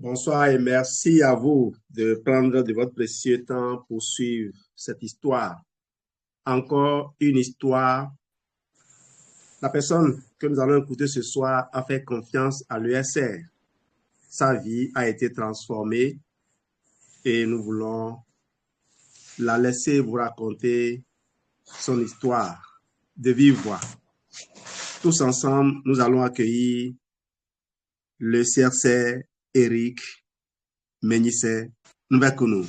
Bonsoir et merci à vous de prendre de votre précieux temps pour suivre cette histoire. Encore une histoire. La personne que nous allons écouter ce soir a fait confiance à l'ESR. Sa vie a été transformée et nous voulons la laisser vous raconter son histoire de vive voix. Tous ensemble, nous allons accueillir le CRC Eric Menyise Nvekunu.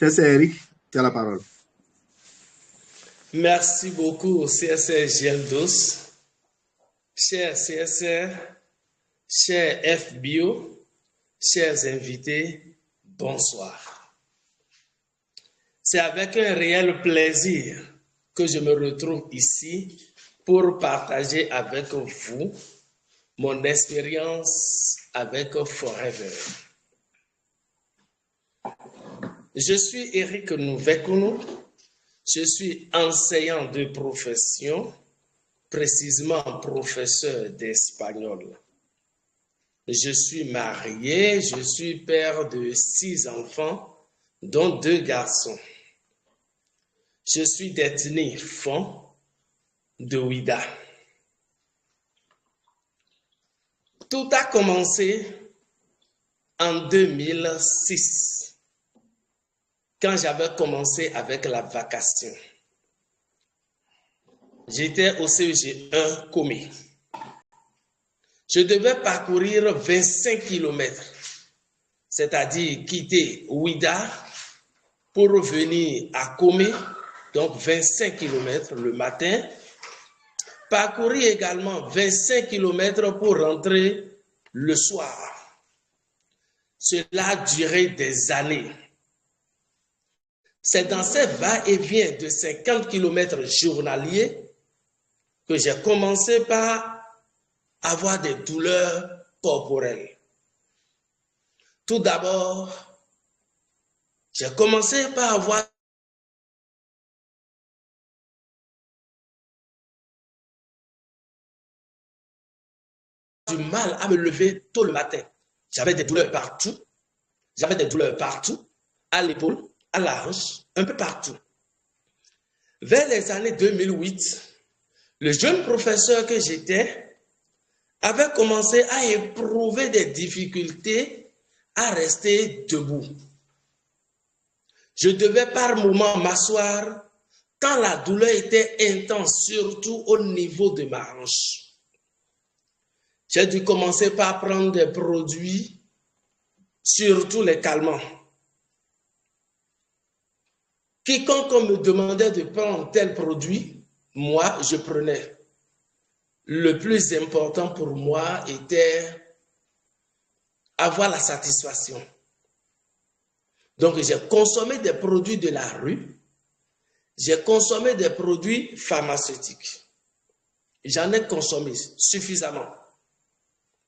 CRC Eric, tu as la parole. Merci beaucoup, CSR Geldos, chers CSR, chers FBO, chers invités, bonsoir. C'est avec un réel plaisir que je me retrouve ici pour partager avec vous mon expérience avec Forever. Je suis Eric Nvekunu. Je suis enseignant de profession, précisément professeur d'espagnol. Je suis marié, je suis père de 6 enfants, dont 2 garçons. Je suis d'ethnie Fon de Ouida. Tout a commencé en 2006. Quand j'avais commencé avec la vacation. J'étais au CEG 1 Comé. Je devais parcourir 25 km, c'est-à-dire quitter Ouida pour revenir à Comé, donc 25 km le matin, parcourir également 25 km pour rentrer le soir. Cela a duré des années. C'est dans ces va-et-vient de 50 km journaliers que j'ai commencé par avoir des douleurs corporelles. Tout d'abord, j'ai commencé par avoir du mal à me lever tôt le matin. J'avais des douleurs partout. J'avais des douleurs partout, à l'épaule, à la hanche, un peu partout. Vers les années 2008, le jeune professeur que j'étais avait commencé à éprouver des difficultés à rester debout. Je devais par moments m'asseoir quand la douleur était intense, surtout au niveau de ma hanche. J'ai dû commencer par prendre des produits, surtout les calmants. Quiconque me demandait de prendre tel produit, moi, je prenais. Le plus important pour moi était avoir la satisfaction. Donc, j'ai consommé des produits de la rue, j'ai consommé des produits pharmaceutiques. J'en ai consommé suffisamment.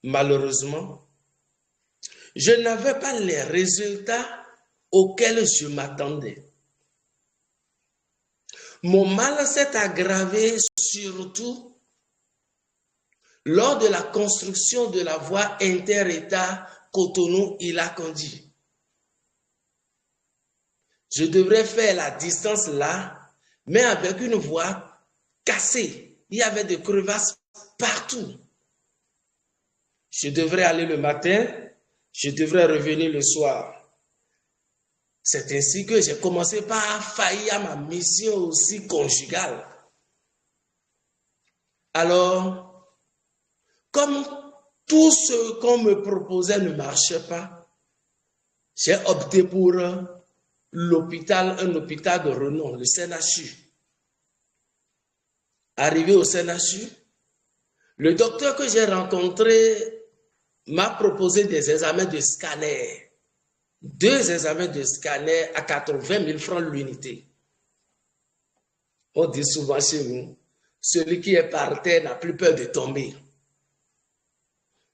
Malheureusement, je n'avais pas les résultats auxquels je m'attendais. Mon mal s'est aggravé surtout lors de la construction de la voie inter-État Cotonou-Ila-Kandji. Je devrais faire la distance là, mais avec une voie cassée. Il y avait des crevasses partout. Je devrais aller le matin, je devrais revenir le soir. C'est ainsi que j'ai commencé par faillir à ma mission aussi conjugale. Alors, comme tout ce qu'on me proposait ne marchait pas, j'ai opté pour l'hôpital, un hôpital de renom, le CNHU. Arrivé au CNHU, le docteur que j'ai rencontré m'a proposé des examens de scanner. 2 examens de scanner à 80 000 francs l'unité. On dit souvent chez nous, celui qui est par terre n'a plus peur de tomber.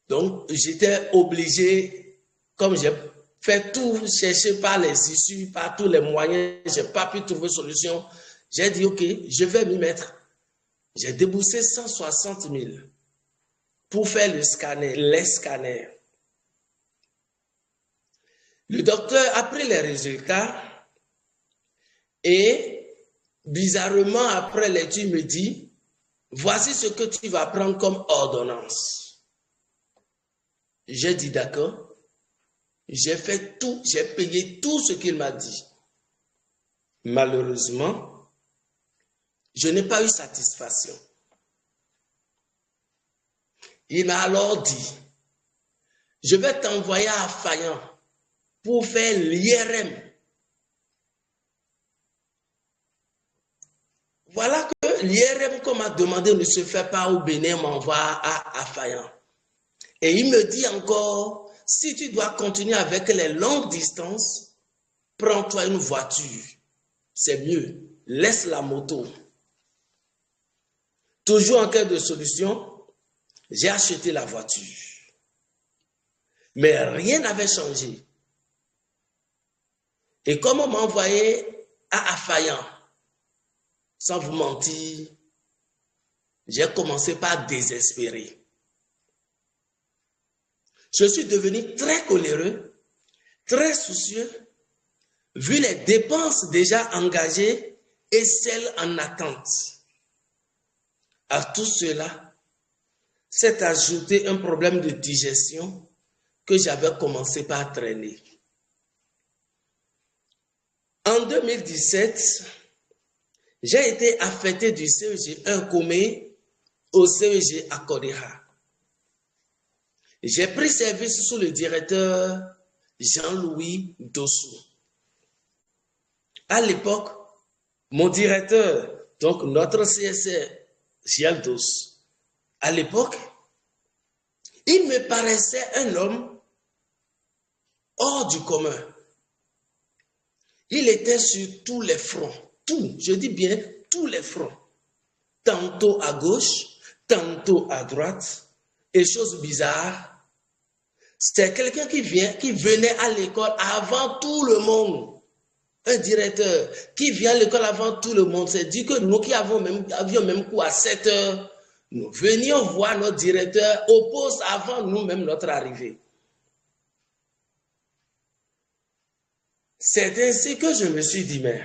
Donc, j'étais obligé, comme j'ai fait tout, chercher par les issues, par tous les moyens, je n'ai pas pu trouver solution. J'ai dit, ok, je vais m'y mettre. J'ai déboursé 160 000 pour faire le scanner, les scanners. Le docteur a pris les résultats et bizarrement après l'étude me dit, voici ce que tu vas prendre comme ordonnance. J'ai dit d'accord. J'ai fait tout, j'ai payé tout ce qu'il m'a dit. Malheureusement, je n'ai pas eu satisfaction. Il m'a alors dit, je vais t'envoyer à Fayan pour faire l'IRM. Voilà que l'IRM qu'on m'a demandé ne se fait pas au Bénin, m'envoie à Fayan. Et il me dit encore, si tu dois continuer avec les longues distances, prends-toi une voiture. C'est mieux. Laisse la moto. Toujours en cas de solution, j'ai acheté la voiture. Mais rien n'avait changé. Et comme on m'a envoyé à Fayan, sans vous mentir, j'ai commencé par désespérer. Je suis devenu très coléreux, très soucieux, vu les dépenses déjà engagées et celles en attente. À tout cela, s'est ajouté un problème de digestion que j'avais commencé par traîner. En 2017, j'ai été affecté du CEG 1 Comé au CEG à Kodéha. J'ai pris service sous le directeur Jean-Louis Dossou. À l'époque, mon directeur, donc notre CSR, Gial Dos, à l'époque, il me paraissait un homme hors du commun. Il était sur tous les fronts, je dis bien tous les fronts, tantôt à gauche, tantôt à droite, et chose bizarre, c'était quelqu'un qui venait à l'école avant tout le monde. Un directeur qui vient à l'école avant tout le monde. C'est dit que nous qui avions même cours à 7 heures, nous venions voir notre directeur au poste avant nous-mêmes notre arrivée. C'est ainsi que je me suis dit, mais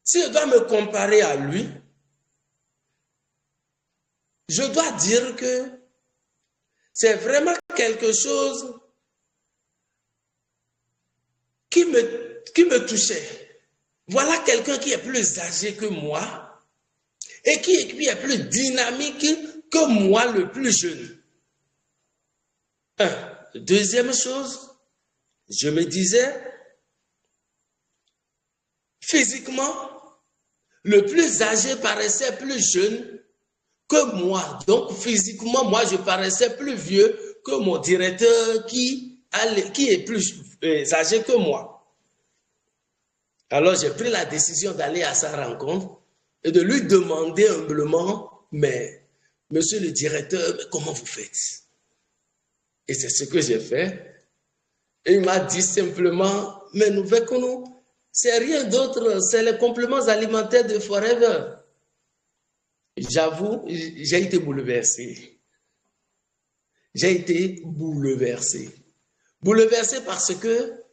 si je dois me comparer à lui, je dois dire que c'est vraiment quelque chose qui me touchait. Voilà quelqu'un qui est plus âgé que moi et qui est plus dynamique que moi, le plus jeune. Deuxième chose, je me disais, physiquement, le plus âgé paraissait plus jeune que moi. Donc, physiquement, moi, je paraissais plus vieux que mon directeur qui est plus âgé que moi. Alors, j'ai pris la décision d'aller à sa rencontre et de lui demander humblement, mais, monsieur le directeur, comment vous faites? Et c'est ce que j'ai fait. Et il m'a dit simplement, mais nous Vekono, c'est rien d'autre, c'est les compléments alimentaires de Forever. J'avoue, j'ai été bouleversé. J'ai été bouleversé. Bouleversé parce que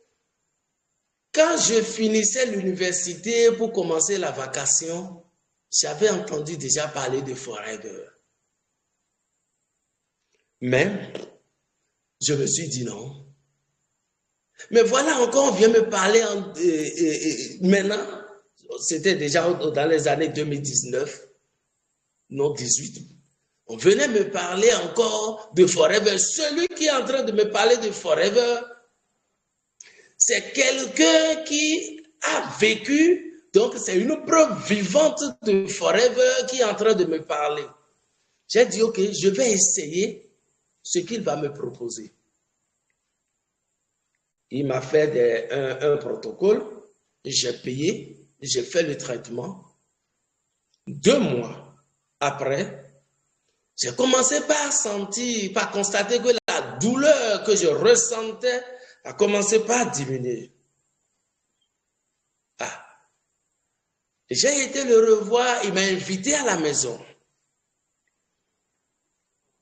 quand je finissais l'université pour commencer la vacation, j'avais entendu déjà parler de Forever. Mais je me suis dit non. Mais voilà encore, on vient me parler maintenant, c'était déjà dans les années 2019, non 18. On venait me parler encore de Forever. Celui qui est en train de me parler de Forever, c'est quelqu'un qui a vécu, donc c'est une preuve vivante de Forever qui est en train de me parler. J'ai dit, ok, je vais essayer ce qu'il va me proposer. Il m'a fait un protocole, j'ai payé, j'ai fait le traitement. 2 mois après, j'ai commencé par constater que la douleur que je ressentais a commencé par diminuer. J'ai été le revoir, il m'a invité à la maison.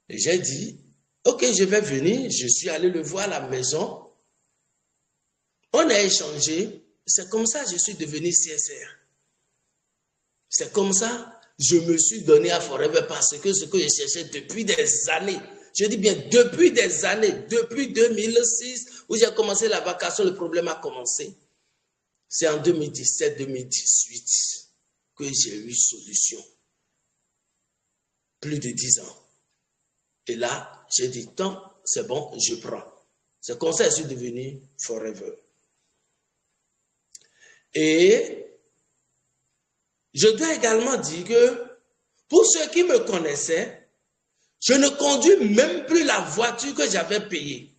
Et j'ai dit, Ok, je vais venir. Je suis allé le voir à la maison. On a échangé. C'est comme ça que je suis devenu CSR. C'est comme ça que je me suis donné à Forever parce que ce que je cherchais depuis des années, je dis bien depuis des années, depuis 2006 où j'ai commencé la vacation, le problème a commencé. C'est en 2017-2018 que j'ai eu solution. Plus de 10 ans. Et là, j'ai dit, tant, c'est bon, je prends. C'est comme ça que je suis devenu Forever. Et je dois également dire que pour ceux qui me connaissaient, je ne conduis même plus la voiture que j'avais payée.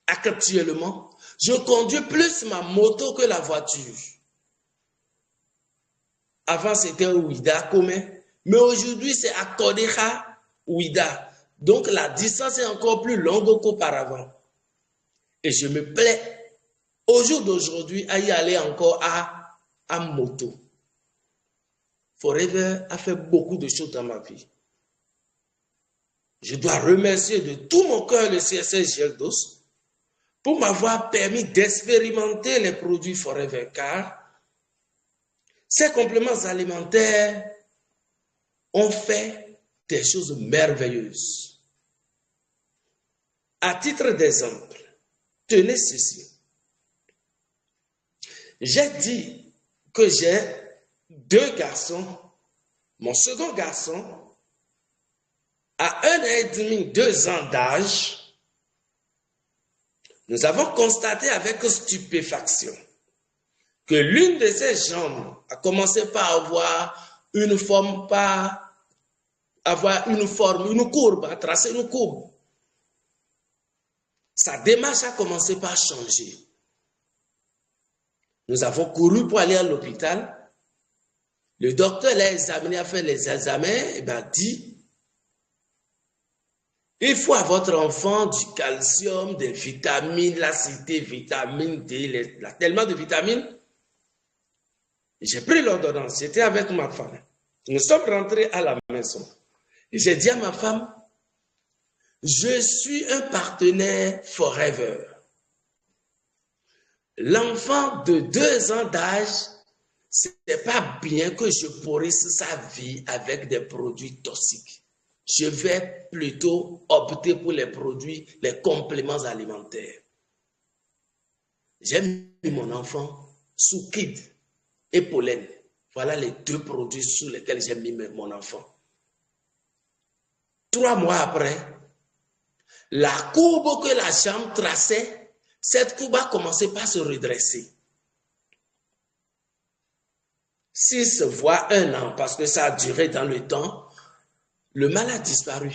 Actuellement, je conduis plus ma moto que la voiture. Avant, c'était Ouida, Comé, mais aujourd'hui, c'est Akodeha, Ouida. Donc, la distance est encore plus longue qu'auparavant. Et je me plais, au jour d'aujourd'hui, à y aller encore à moto. Forever a fait beaucoup de choses dans ma vie. Je dois remercier de tout mon cœur le CSR Geldos pour m'avoir permis d'expérimenter les produits Forever, car ces compléments alimentaires ont fait des choses merveilleuses. À titre d'exemple, tenez ceci. J'ai dit que j'ai 2 garçons. Mon second garçon a 1 an et demi, 2 ans d'âge. Nous avons constaté avec stupéfaction que l'une de ses jambes a commencé par avoir une forme, une courbe, à tracer une courbe. Sa démarche a commencé par changer. Nous avons couru pour aller à l'hôpital. Le docteur l'a examiné, a fait les examens et m'a dit, il faut à votre enfant du calcium, des vitamines, la cité, vitamine D, il a tellement de vitamines. J'ai pris l'ordonnance, j'étais avec ma femme. Nous sommes rentrés à la maison. Et j'ai dit à ma femme, je suis un partenaire Forever. L'enfant de 2 ans d'âge, c'est pas bien que je pourrisse sa vie avec des produits toxiques. Je vais plutôt opter pour les produits, les compléments alimentaires. J'ai mis mon enfant sous Kid et Pollen. Voilà les 2 produits sous lesquels j'ai mis mon enfant. 3 mois après, la courbe que la jambe traçait, cette courbe a commencé par se redresser. 6 voire 1 an, parce que ça a duré dans le temps, le mal a disparu.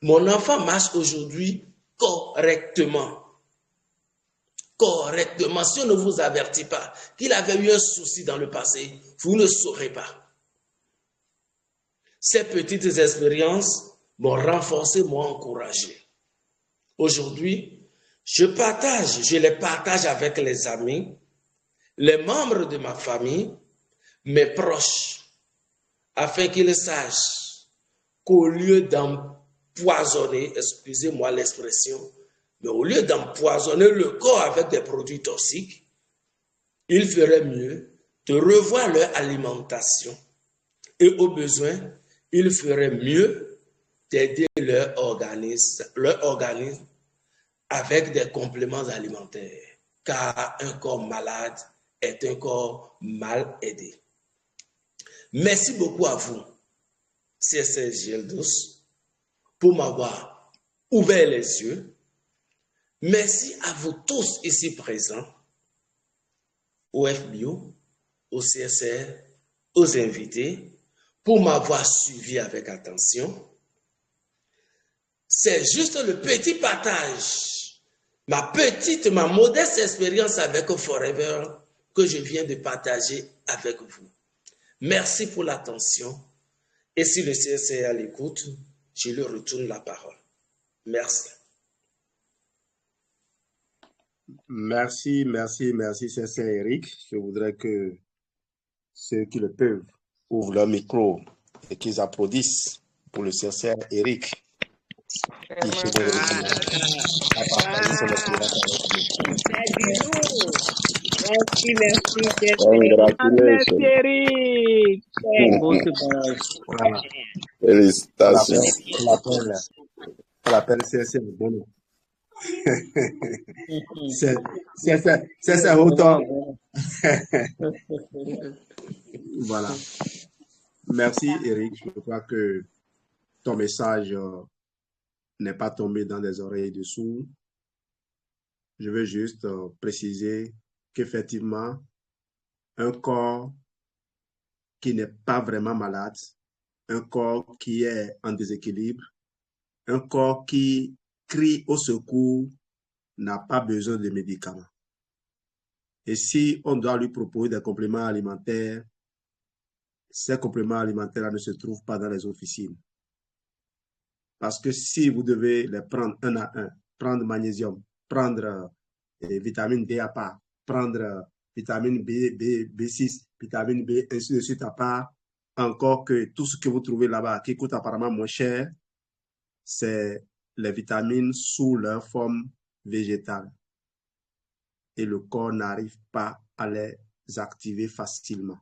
Mon enfant marche aujourd'hui correctement. Correctement. Si on ne vous avertit pas qu'il avait eu un souci dans le passé, vous ne saurez pas. Ces petites expériences m'ont renforcé, m'ont encouragé. Aujourd'hui, je les partage avec les amis, les membres de ma famille, mes proches, afin qu'ils sachent qu'au lieu d'empoisonner, excusez-moi l'expression, mais au lieu d'empoisonner le corps avec des produits toxiques, il ferait mieux de revoir leur alimentation et au besoin, il ferait mieux d'aider leur organisme avec des compléments alimentaires, car un corps malade est un corps mal aidé. Merci beaucoup à vous, CSR Geldos, pour m'avoir ouvert les yeux. Merci à vous tous ici présents, au FBio, au CSR, aux invités, pour m'avoir suivi avec attention. C'est juste le petit partage, ma modeste expérience avec Forever que je viens de partager avec vous. Merci pour l'attention. Et si le CSR est à l'écoute, je lui retourne la parole. Merci. Merci, CSR Eric. Je voudrais que ceux qui le peuvent ouvrent leur micro et qu'ils applaudissent pour le CSR Eric. qui chez nous à partager son expérience avec nous. Merci. Congratulations. Merci, Eric. C'est beau, c'est bon. Voilà. Félicitations. On l'appelle CSC le bon nom. C'est autant. Voilà. Merci, Eric. Je crois que ton message n'est pas tombé dans des oreilles de sourds. Je veux juste préciser qu'effectivement, un corps qui n'est pas vraiment malade, un corps qui est en déséquilibre, un corps qui crie au secours n'a pas besoin de médicaments. Et si on doit lui proposer des compléments alimentaires, ces compléments alimentaires ne se trouvent pas dans les officines. Parce que si vous devez les prendre un à un, prendre magnésium, prendre vitamine D à part, prendre vitamine B6, vitamine B, ainsi de suite à part, encore que tout ce que vous trouvez là-bas, qui coûte apparemment moins cher, c'est les vitamines sous leur forme végétale. Et le corps n'arrive pas à les activer facilement.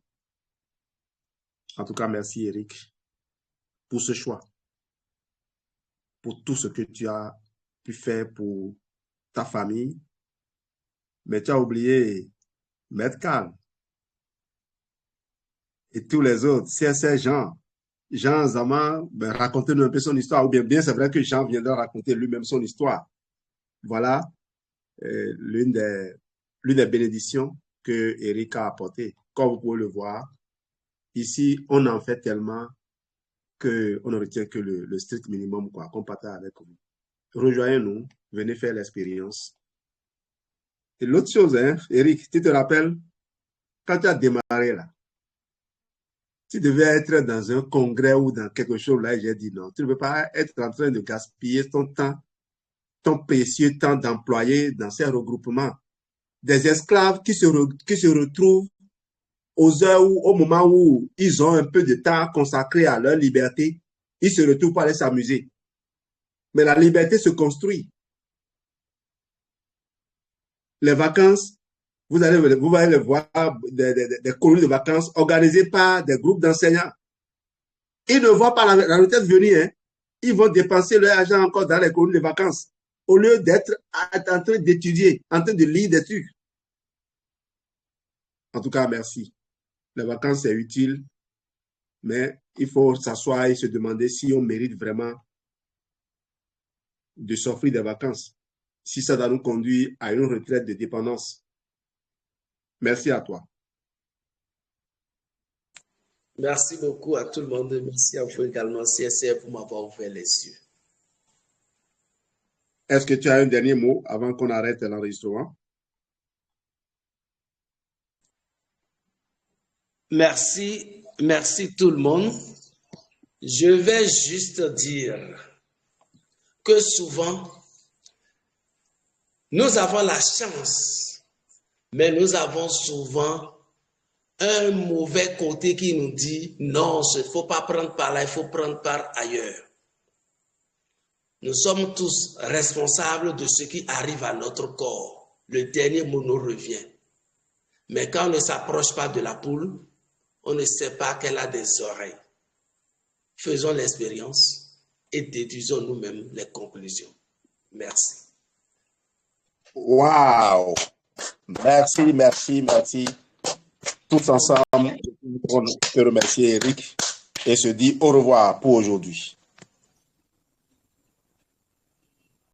En tout cas, merci Eric pour ce choix, pour tout ce que tu as pu faire pour ta famille. Mais tu as oublié Maître Calme et tous les autres, CSC Jean Zama, racontez-nous un peu son histoire. Ou bien c'est vrai que Jean viendra raconter lui-même son histoire. Voilà l'une des bénédictions que Eric a apportées. Comme vous pouvez le voir, ici, on en fait tellement qu'on ne retient que le strict minimum qu'on partage avec vous. Rejoignez-nous, venez faire l'expérience. Et l'autre chose, Eric, tu te rappelles, quand tu as démarré là, tu devais être dans un congrès ou dans quelque chose là, j'ai dit non, tu ne peux pas être en train de gaspiller ton temps, ton précieux temps d'employé dans ces regroupements. Des esclaves qui se retrouvent aux heures où, au moment où ils ont un peu de temps consacré à leur liberté, ils se retrouvent pour aller s'amuser. Mais la liberté se construit. Les vacances, vous allez le voir, des colonies de vacances organisées par des groupes d'enseignants. Ils ne voient pas la retraite venir. Ils vont dépenser leur argent encore dans les colonies de vacances au lieu d'être en train d'étudier, en train de lire des trucs. En tout cas, merci. Les vacances, c'est utile, mais il faut s'asseoir et se demander si on mérite vraiment de s'offrir des vacances, si ça doit nous conduire à une retraite de dépendance. Merci à toi. Merci beaucoup à tout le monde. Merci à vous également, CSR, pour m'avoir ouvert les yeux. Est-ce que tu as un dernier mot avant qu'on arrête l'enregistrement? Merci tout le monde. Je vais juste dire que souvent, nous avons la chance, mais nous avons souvent un mauvais côté qui nous dit non, il ne faut pas prendre par là, il faut prendre par ailleurs. Nous sommes tous responsables de ce qui arrive à notre corps. Le dernier mot nous revient. Mais quand on ne s'approche pas de la poule, on ne sait pas qu'elle a des oreilles. Faisons l'expérience et déduisons nous-mêmes les conclusions. Merci. Wow! Merci. Tous ensemble, on peut remercier Eric et se dit au revoir pour aujourd'hui.